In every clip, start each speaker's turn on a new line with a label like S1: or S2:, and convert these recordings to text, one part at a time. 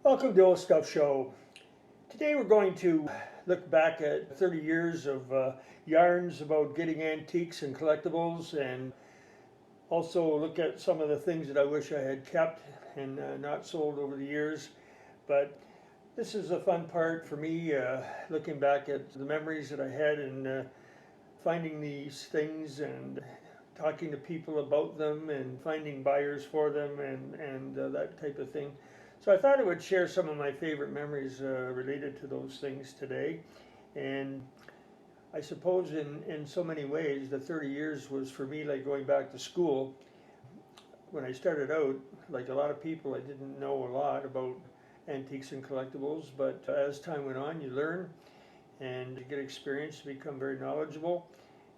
S1: Welcome to Old Stuff Show. Today we're going to look back at 30 years of yarns about getting antiques and collectibles, and also look at some of the things that I wish I had kept and not sold over the years. But this is a fun part for me, looking back at the memories that I had and finding these things and talking to people about them and finding buyers for them and that type of thing. So I thought I would share some of my favorite memories related to those things today. And I suppose in so many ways, the 30 years was for me like going back to school. When I started out, like a lot of people, I didn't know a lot about antiques and collectibles, but as time went on, you learn and you get experience to become very knowledgeable.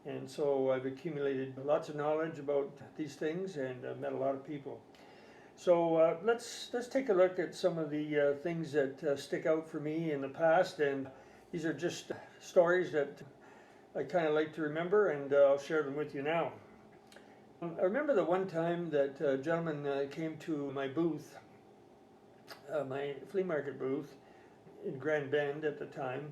S1: And so I've accumulated lots of knowledge about these things and met a lot of people. So let's take a look at some of the things that stick out for me in the past, and these are just stories that I kind of like to remember, and I'll share them with you now. I remember the one time that a gentleman came to my booth, my flea market booth in Grand Bend at the time,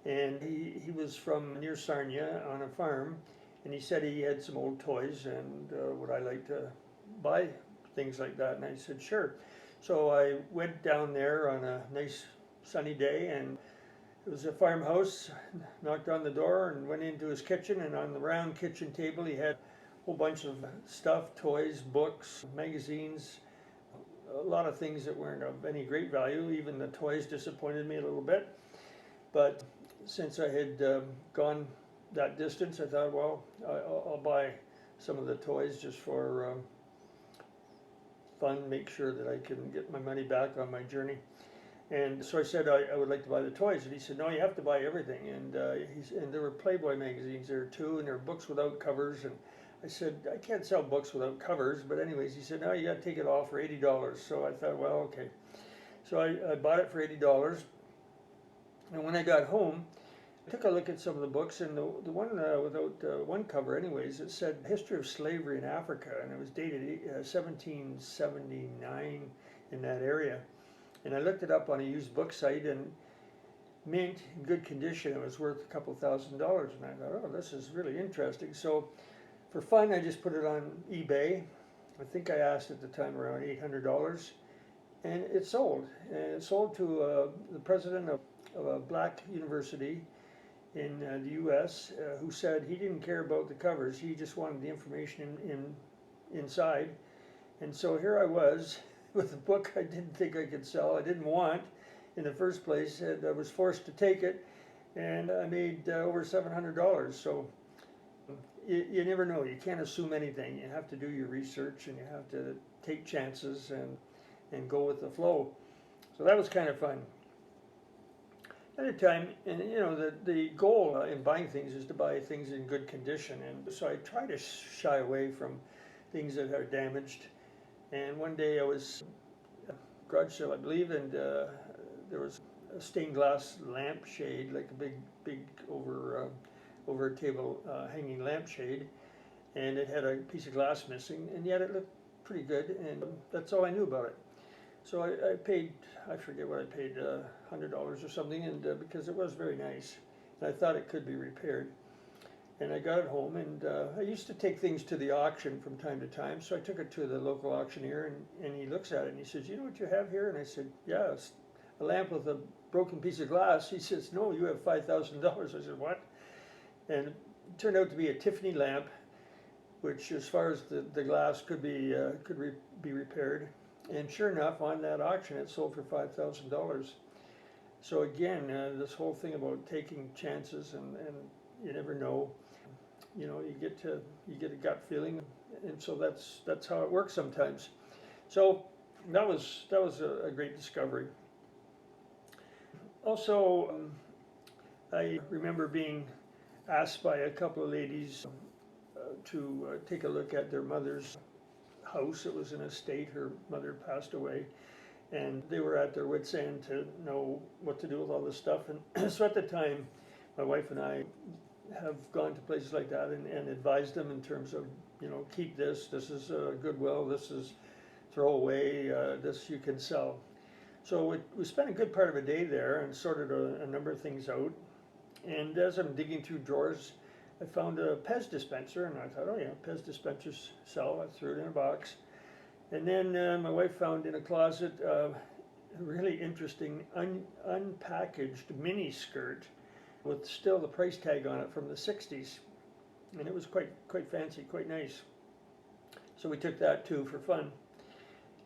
S1: and he was from near Sarnia on a farm, and he said he had some old toys and would I like to buy things like that, and I said sure. So I went down there on a nice sunny day, and it was a farmhouse. Knocked on the door and went into his kitchen, and on the round kitchen table he had a whole bunch of stuff, toys, books, magazines, a lot of things that weren't of any great value. Even the toys disappointed me a little bit, but since I had gone that distance, I thought, well, I'll buy some of the toys just for fun, make sure that I can get my money back on my journey. And so I said I would like to buy the toys, and he said, no, you have to buy everything. And and there were Playboy magazines there too, and there were books without covers. And I said, I can't sell books without covers. But anyways, he said, no, you got to take it all for $80. So I thought, well, okay. So I bought it for $80. And when I got home, I took a look at some of the books, and the one without one cover anyways, it said History of Slavery in Africa, and it was dated 1779 in that area. And I looked it up on a used book site, and mint, in good condition, it was worth a couple $1,000. And I thought, oh, this is really interesting. So for fun, I just put it on eBay. I think I asked at the time around $800, and it sold. And it sold to the president of a black university in the U.S. Who said he didn't care about the covers, he just wanted the information inside. And so here I was with a book I didn't think I could sell, I didn't want in the first place, and I was forced to take it, and I made over $700. So you never know, you can't assume anything, you have to do your research, and you have to take chances and go with the flow. So that was kind of fun. At a time, and you know, the goal in buying things is to buy things in good condition, and so I try to shy away from things that are damaged. And one day I was at a garage sale, I believe, and there was a stained glass lampshade, like a big over a table hanging lampshade, and it had a piece of glass missing, and yet it looked pretty good, and that's all I knew about it. So I paid, I forget what I paid, $100 or something, and because it was very nice, and I thought it could be repaired. And I got it home, and I used to take things to the auction from time to time, so I took it to the local auctioneer, and he looks at it, and he says, you know what you have here? And I said, yeah, it's a lamp with a broken piece of glass. He says, no, you have $5,000. I said, what? And it turned out to be a Tiffany lamp, which, as far as the glass could be repaired. And sure enough, on that auction, it sold for $5,000. So again, this whole thing about taking chances, and you never know. You know, you get a gut feeling, and so that's how it works sometimes. So that was a great discovery. Also, I remember being asked by a couple of ladies to take a look at their mother's house. It was an estate. Her mother passed away, and they were at their wits' end to know what to do with all this stuff. And so at the time, my wife and I have gone to places like that and advised them in terms of, you know, keep this is Goodwill, this is throw away, this you can sell. So we spent a good part of a day there and sorted a number of things out. And as I'm digging through drawers, I found a Pez dispenser, and I thought, oh yeah, Pez dispensers sell. I threw it in a box. And then my wife found in a closet a really interesting unpackaged mini skirt with still the price tag on it from the 60s. And it was quite fancy, quite nice. So we took that too for fun.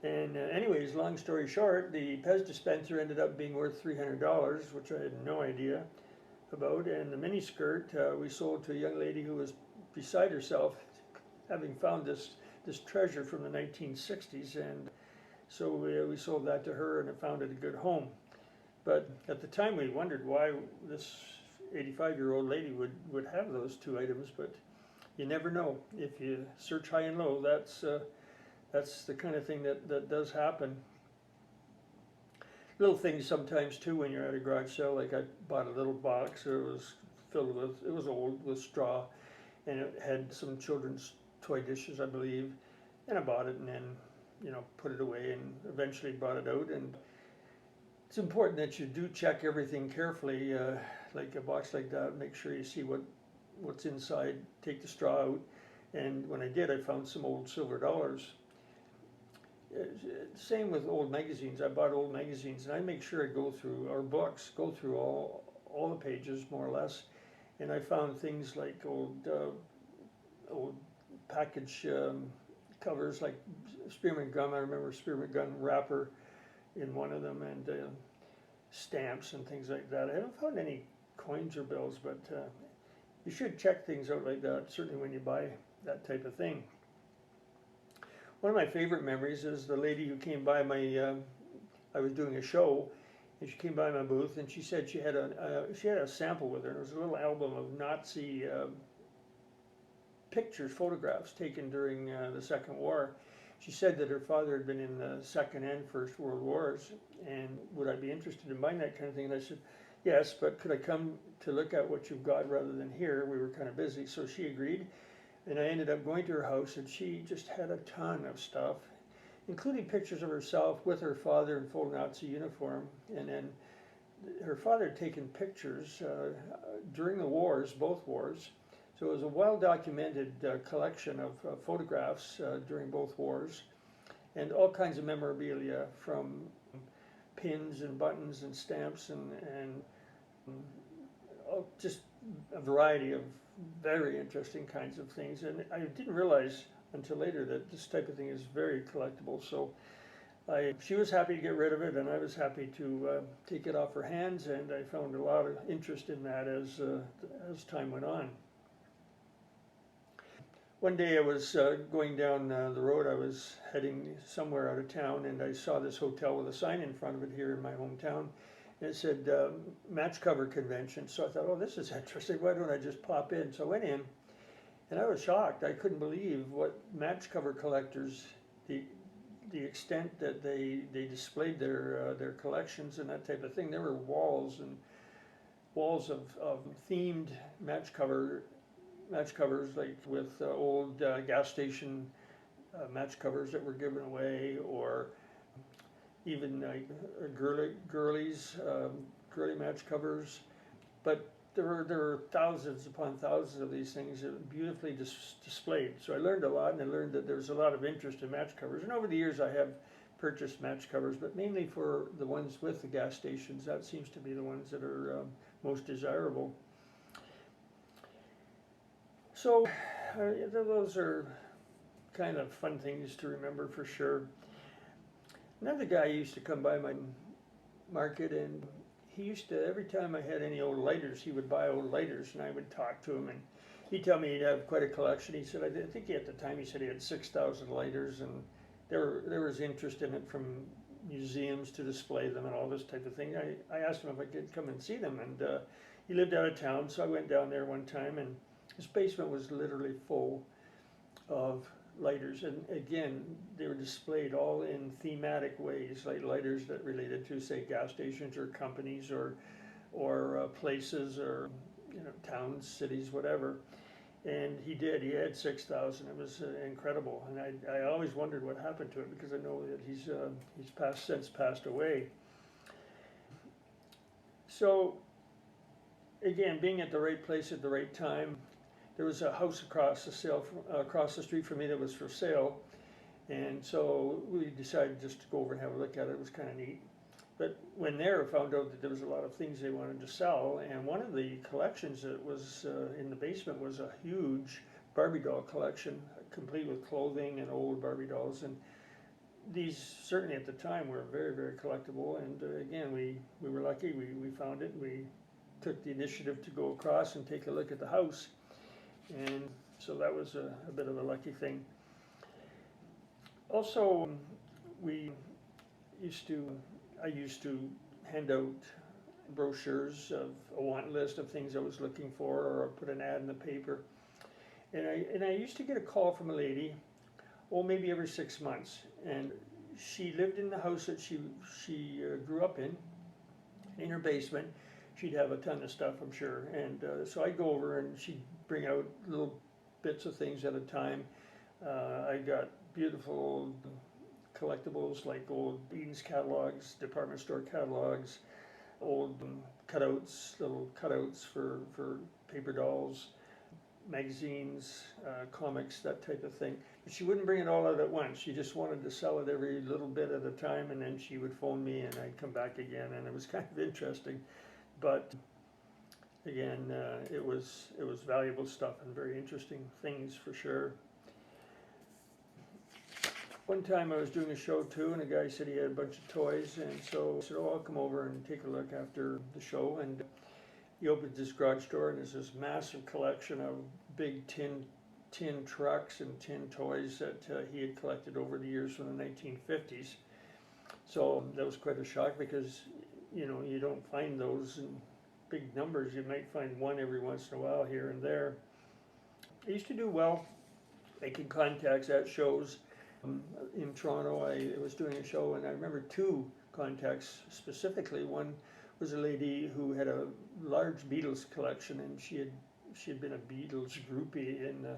S1: And anyways, long story short, the Pez dispenser ended up being worth $300, which I had no idea about. And the mini skirt we sold to a young lady who was beside herself, having found this treasure from the 1960s. And so we sold that to her, and it found it a good home. But at the time, we wondered why this 85-year-old lady would have those two items. But you never know. If you search high and low, that's the kind of thing that does happen. Little things sometimes too when you're at a garage sale, like I bought a little box, it was filled with, it was old with straw, and it had some children's toy dishes, I believe, and I bought it and then, put it away and eventually brought it out. And it's important that you do check everything carefully, like a box like that, make sure you see what's inside, take the straw out. And when I did, I found some old silver dollars. Same with old magazines. I bought old magazines, and I make sure I go through, or books, go through all the pages more or less. And I found things like old package covers, like spearmint gum. I remember spearmint gum wrapper in one of them, and stamps and things like that. I haven't found any coins or bills, but you should check things out like that, certainly when you buy that type of thing. One of my favorite memories is the lady who came by I was doing a show, and she came by my booth, and she said she had a sample with her, and it was a little album of Nazi pictures, photographs taken during the Second War. She said that her father had been in the Second and First World Wars, and would I be interested in buying that kind of thing? And I said, yes, but could I come to look at what you've got rather than here? We were kind of busy, so she agreed. And I ended up going to her house, and she just had a ton of stuff, including pictures of herself with her father in full Nazi uniform. And then her father had taken pictures during the wars, both wars. So it was a well-documented collection of photographs during both wars, and all kinds of memorabilia, from pins and buttons and stamps and just a variety of very interesting kinds of things. And I didn't realize until later that this type of thing is very collectible. So she was happy to get rid of it, and I was happy to take it off her hands, and I found a lot of interest in that as time went on. One day I was going down the road. I was heading somewhere out of town, and I saw this hotel with a sign in front of it here in my hometown. And it said match cover convention. So I thought, oh, this is interesting. Why don't I just pop in? So I went in, and I was shocked. I couldn't believe what match cover collectors, the extent that they displayed their collections and that type of thing. There were walls of themed match covers, like with old gas station match covers that were given away, or even girly match covers. But there were thousands upon thousands of these things beautifully displayed. So I learned a lot, and I learned that there's a lot of interest in match covers. And over the years I have purchased match covers, but mainly for the ones with the gas stations. That seems to be the ones that are most desirable. So those are kind of fun things to remember for sure. Another guy used to come by my market, and he used to, every time I had any old lighters, he would buy old lighters, and I would talk to him, and he'd tell me he'd have quite a collection. He said, I think at the time he said he had 6,000 lighters, and there was interest in it from museums to display them and all this type of thing. I asked him if I could come and see them, and he lived out of town, so I went down there one time, and his basement was literally full of lighters, and again, they were displayed all in thematic ways, like lighters that related to, say, gas stations or companies or places, or towns, cities, whatever. And he had 6,000. It was incredible, and I always wondered what happened to it, because I know that he's since passed away. So again, being at the right place at the right time, there was a house across the street from me that was for sale, and so we decided just to go over and have a look at it. It was kind of neat. But when there, I found out that there was a lot of things they wanted to sell, and one of the collections that was in the basement was a huge Barbie doll collection, complete with clothing and old Barbie dolls. And these certainly at the time were very, very collectible. And again, we were lucky. We found it. We took the initiative to go across and take a look at the house. And so that was a bit of a lucky thing. Also, I used to hand out brochures of a want list of things I was looking for, or put an ad in the paper. And I used to get a call from a lady, maybe every 6 months, and she lived in the house that she grew up in her basement. She'd have a ton of stuff, I'm sure, and so I'd go over and she'd bring out little bits of things at a time. I got beautiful old collectibles like old Eaton's catalogs, department store catalogs, old little cutouts for paper dolls, magazines, comics, that type of thing. But she wouldn't bring it all out at once. She just wanted to sell it every little bit at a time, and then she would phone me and I'd come back again, and it was kind of interesting. But again, it was valuable stuff and very interesting things for sure. One time I was doing a show too, and a guy said he had a bunch of toys, and so I said, I'll come over and take a look after the show. And he opened his garage door, and there's this massive collection of big tin trucks and tin toys that he had collected over the years from the 1950s. So that was quite a shock, because you don't find those in big numbers. You might find one every once in a while here and there. I used to do well making contacts at shows. In Toronto, I was doing a show, and I remember 2 contacts specifically. One was a lady who had a large Beatles collection, and she had been a Beatles groupie in the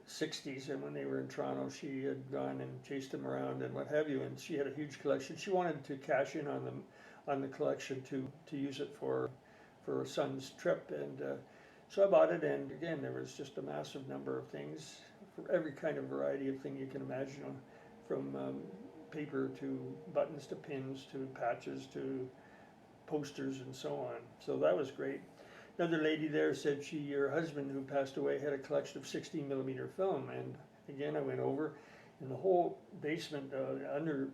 S1: 60s, and when they were in Toronto, she had gone and chased them around and what have you, and she had a huge collection. She wanted to cash in on the collection to use it for her son's trip, and so I bought it. And again, there was just a massive number of things, for every kind of variety of thing you can imagine, from paper to buttons to pins to patches to posters and so on. So that was great. Another lady there said her husband, who passed away, had a collection of 16mm film, and again I went over, and the whole basement, under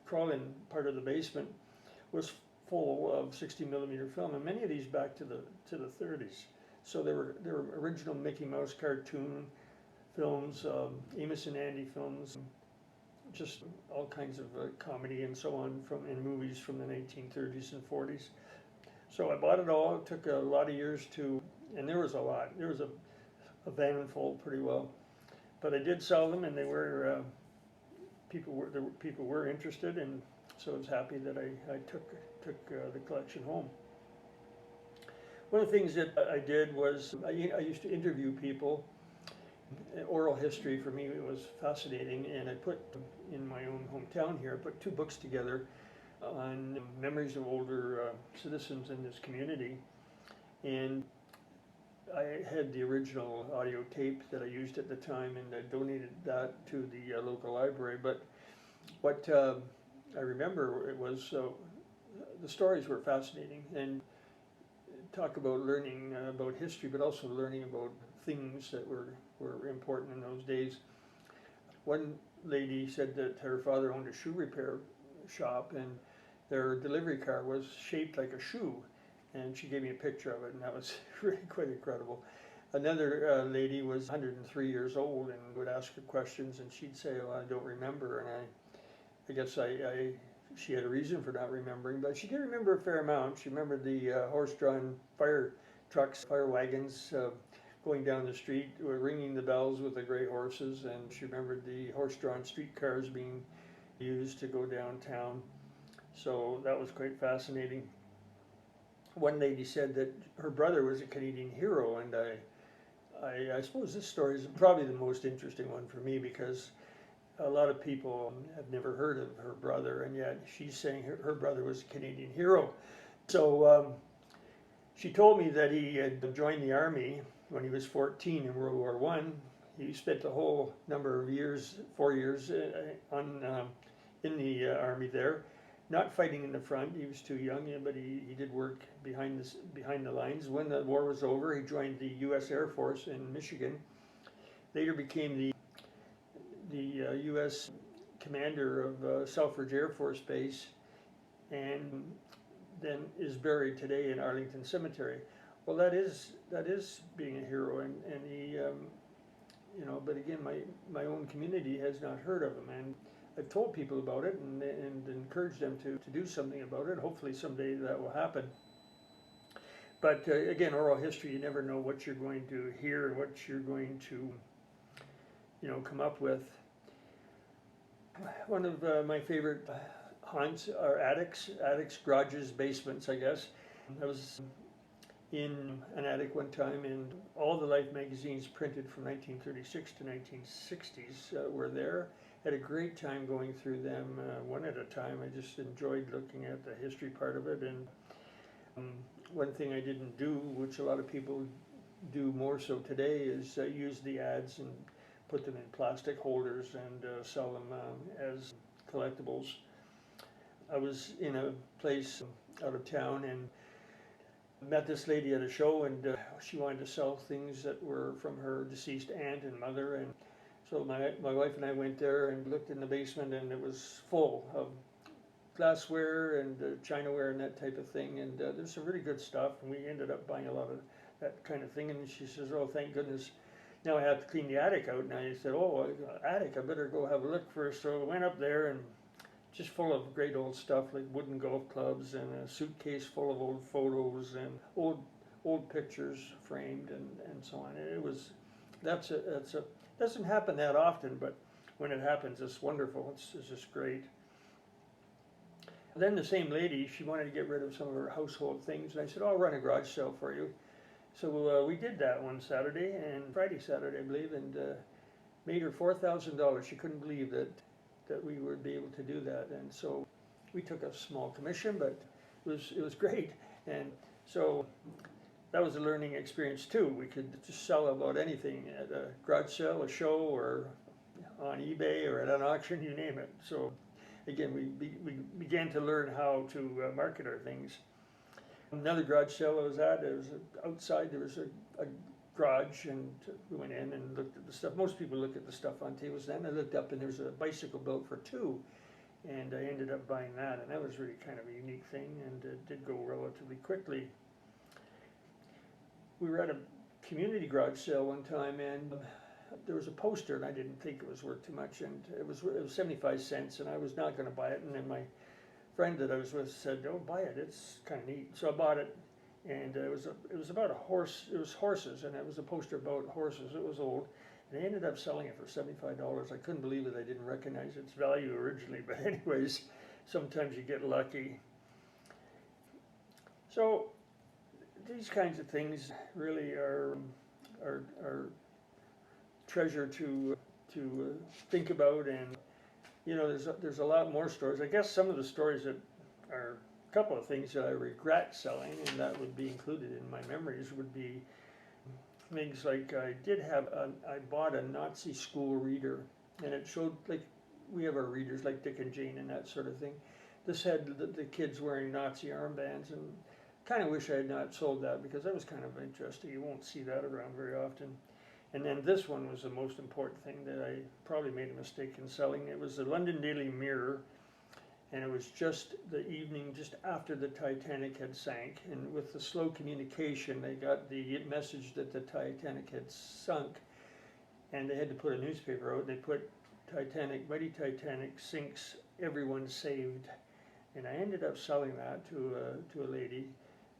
S1: crawl-in part of the basement, was full of 16mm film, and many of these back to the 30s. So there were original Mickey Mouse cartoon films, Amos and Andy films, just all kinds of comedy and so on in movies from the 1930s and 40s. So I bought it all. It took a lot of years and there was a lot. There was a van full pretty well, but I did sell them, and they were people were interested, and so I was happy that I took the collection home. One of the things that I did was I used to interview people. Oral history for me was fascinating, and I put, in my own hometown here, I put 2 books together on memories of older citizens in this community. And I had the original audio tape that I used at the time, and I donated that to the local library. But what I remember, it was the stories were fascinating, and talk about learning about history, but also learning about things that were important in those days. One lady said that her father owned a shoe repair shop, and their delivery car was shaped like a shoe, and she gave me a picture of it, and that was really quite incredible. Another lady was 103 years old, and would ask her questions, and she'd say, "Oh, I don't remember," and I guess she had a reason for not remembering, but she did remember a fair amount. She remembered the horse-drawn fire trucks, fire wagons, going down the street, ringing the bells with the gray horses, and she remembered the horse-drawn streetcars being used to go downtown. So that was quite fascinating. One lady said that her brother was a Canadian hero, and I suppose this story is probably the most interesting one for me, because a lot of people have never heard of her brother, and yet she's saying her brother was a Canadian hero. So she told me that he had joined the army when he was 14 in World War One. He spent a whole number of years, 4 years, in the army there, not fighting in the front. He was too young, yeah, but he did work behind the lines. When the war was over, he joined the U.S. Air Force in Michigan. Later became the U.S. commander of Selfridge Air Force Base, and then is buried today in Arlington Cemetery. Well, that is being a hero, and he, you know, but again, my own community has not heard of him, and I've told people about it and encouraged them to do something about it. Hopefully someday that will happen. But again, oral history, you never know what you're going to hear and what you're going to, you know, come up with. One of my favorite haunts are attics, garages, basements, I guess. I was in an attic one time, and all the Life magazines printed from 1936 to 1960s were there. Had a great time going through them one at a time. I just enjoyed looking at the history part of it. And one thing I didn't do, which a lot of people do more so today, is use the ads and put them in plastic holders and sell them as collectibles. I was in a place out of town and met this lady at a show, and she wanted to sell things that were from her deceased aunt and mother, and so my wife and I went there and looked in the basement, and it was full of glassware and chinaware and that type of thing, and there's some really good stuff, and we ended up buying a lot of that kind of thing. And she says, "Oh, thank goodness, now I have to clean the attic out." And I said, "Oh, attic, I better go have a look first." So I went up there, and just full of great old stuff, like wooden golf clubs and a suitcase full of old photos and old pictures framed and so on. It was, doesn't happen that often, but when it happens, it's wonderful. It's just great. Then the same lady, she wanted to get rid of some of her household things, and I said, "Oh, I'll run a garage sale for you." So we did that one Saturday, and Friday, Saturday, I believe, and made her $4,000. She couldn't believe that we would be able to do that, and so we took a small commission, but it was great. And so that was a learning experience too. We could just sell about anything at a garage sale, a show, or on eBay, or at an auction, you name it. So again, we began to learn how to market our things. Another garage sale I was at, there was outside, there was a garage, and we went in and looked at the stuff. Most people look at the stuff on tables. Then I looked up, and there was a bicycle built for two, and I ended up buying that, and that was really kind of a unique thing, and it did go relatively quickly. We were at a community garage sale one time, and there was a poster, and I didn't think it was worth too much, and it was 75 cents, and I was not going to buy it. And then my friend that I was with said, "Oh, buy it, it's kind of neat." So I bought it. And it was about a horse. It was horses, and it was a poster about horses. It was old, and I ended up selling it for $75. I couldn't believe it. I didn't recognize its value originally, but anyways, sometimes you get lucky. So these kinds of things really are treasure to think about, and you know, there's a lot more stories. I guess some of the stories that are couple of things that I regret selling, and that would be included in my memories, would be things like I bought a Nazi school reader, and it showed, like, we have our readers like Dick and Jane and that sort of thing. This had the kids wearing Nazi armbands, and kind of wish I had not sold that, because that was kind of interesting. You won't see that around very often. And then this one was the most important thing that I probably made a mistake in selling. It was the London Daily Mirror, and it was just the evening just after the Titanic had sank, and with the slow communication, they got the message that the Titanic had sunk, and they had to put a newspaper out. They put "Titanic, mighty Titanic sinks, everyone saved," and I ended up selling that to a lady.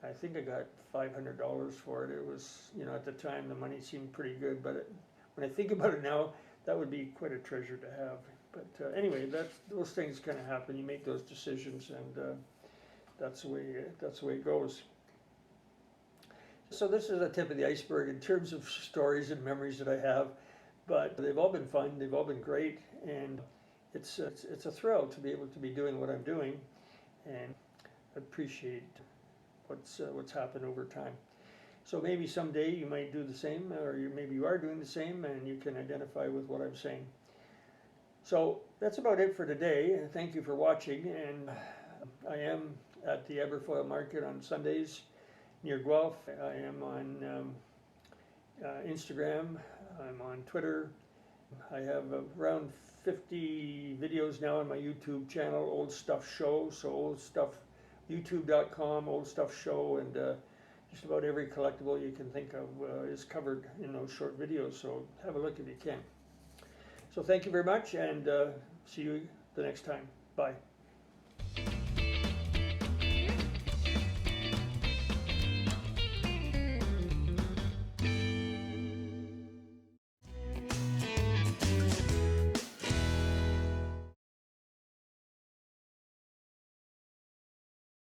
S1: I think I got $500 for it. It was, you know, at the time the money seemed pretty good, but when I think about it now, that would be quite a treasure to have. But anyway, those things kind of happen. You make those decisions, and that's the way it goes. So this is a tip of the iceberg in terms of stories and memories that I have, but they've all been fun. They've all been great, and it's a thrill to be able to be doing what I'm doing, and I appreciate what's happened over time. So maybe someday you might do the same, or maybe you are doing the same, and you can identify with what I'm saying. So that's about it for today. Thank you for watching, and I am at the Aberfoyle Market on Sundays near Guelph. I am on Instagram. I'm on Twitter. I have around 50 videos now on my YouTube channel, Old Stuff Show. So Old Stuff, youtube.com, Old Stuff Show, and just about every collectible you can think of is covered in those short videos. So have a look if you can. So thank you very much, and see you the next time. Bye.